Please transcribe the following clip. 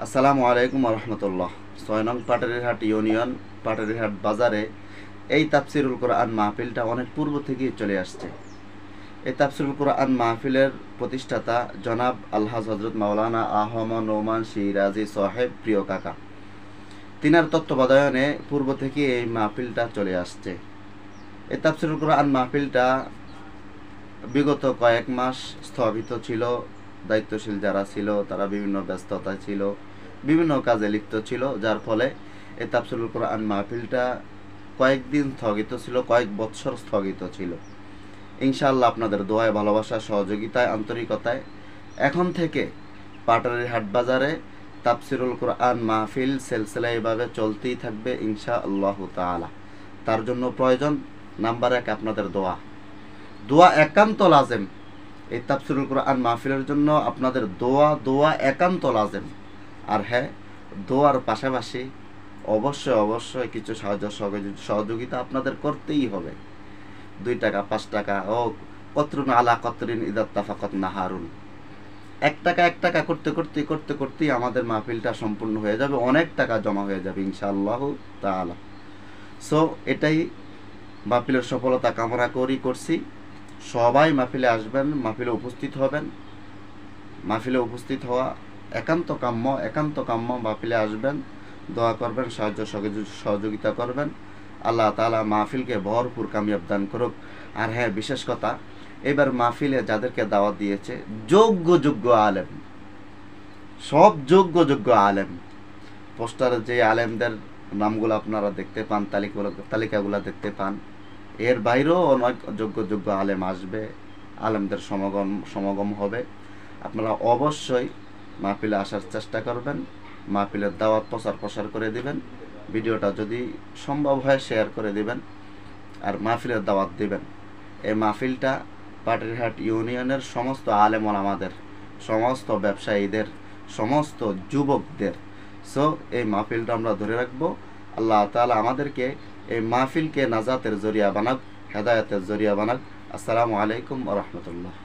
আসসালামু আলাইকুম রহমতুল্লাহ। ৬ নং পাটারিহাট ইউনিয়ন পাটারিহাট বাজারে এই তাফসিরুল কোরআন মাহফিলটা অনেক পূর্ব থেকেই চলে আসছে। এই তাফসিরুল কোরআন মাহফিলের প্রতিষ্ঠাতা জনাব আলহাজ হজরত মাওলানা আহমদ নোমান সিরাজি সাহেব প্রিয় কাকা, তিনার তত্ত্বাবধানে পূর্ব থেকে এই মাহফিলটা চলে আসছে। এই তাফসিরুল কোরআন মাহফিলটা বিগত কয়েক মাস স্থগিত ছিল। দায়িত্বশীল যারা ছিল তারা বিভিন্ন ব্যস্ততায় ছিল, বিভিন্ন কাজে লিপ্ত ছিল, যার ফলে এই তাফসিরুল কোরআন মাহফিলটা কয়েকদিন স্থগিত ছিল, কয়েক বছর স্থগিত ছিল। ইনশাআল্লাহ আপনাদের দোয়ায়, ভালোবাসা, সহযোগিতায়, আন্তরিকতায় এখন থেকে পাটারির হাট বাজারে তাফসিরুল কোরআন মাহফিল সিলসিলা এভাবে চলতেই থাকবে ইনশাআল্লাহ তাআলা। তার জন্য প্রয়োজন নাম্বার 1 আপনাদের দোয়া। দোয়া একান্ত লাজেম। এই তাফসিরুল কোরআন মাহফিলের জন্য আপনাদের দোয়া একান্ত লাজেম। আর হ্যাঁ, দোয়ার পাশাপাশি অবশ্যই কিছু সহযোগিতা আপনাদের করতেই হবে। 2 টাকা 5 টাকা ও কতরুন আলা কতরিন ইদাত্তাফাকাত নাহারুন। 1 টাকা করতে করতেই আমাদের মাহফিলটা সম্পূর্ণ হয়ে যাবে, অনেক টাকা জমা হয়ে যাবে ইনশাআল্লাহ তাআলা। সো এটাই মাহফিলের সফলতা কামনা করছি। সবাই মাহফিলে আসবেন, মাহফিলে উপস্থিত হবেন। মাহফিলে উপস্থিত হওয়া একান্ত কাম্য। মাহফিলে আসবেন, দোয়া করবেন, সহযোগিতা করবেন। আল্লাহ তাআলা মাহফিলকে ভরপুর কামিয়াব দান করুক। আর হ্যাঁ, বিশেষ কথা, এবার মাহফিলে যাদেরকে দাওয়াত দিয়েছে যোগ্য আলেম, সব যোগ্য আলেম। পোস্টারে যে আলেমদের নামগুলো আপনারা দেখতে পান, তালিকাগুলো দেখতে পান, এর বাইরেও অনেক যোগ্য আলেম আসবে, আলেমদের সমাগম হবে। আপনারা অবশ্যই মাহফিলে আসার চেষ্টা করবেন, মাহফিলের দাওয়াত প্রচার করে দিবেন। ভিডিওটা যদি সম্ভব হয় শেয়ার করে দিবেন, আর মাহফিলের দাওয়াত দিবেন। এই মাহফিলটা পাটারিহাট ইউনিয়নের সমস্ত আলেম ওলামাদের, সমস্ত ব্যবসায়ীদের, সমস্ত যুবকদের। সো এই মাহফিলটা আমরা ধরে রাখবো। আল্লাহ তাআলা আমাদেরকে এই মাহফিলকে নাজাতের জরিয়া বানাক, হেদায়েতের জরিয়া বানাক। আসসালামু আলাইকুম ওয়া রাহমাতুল্লাহ।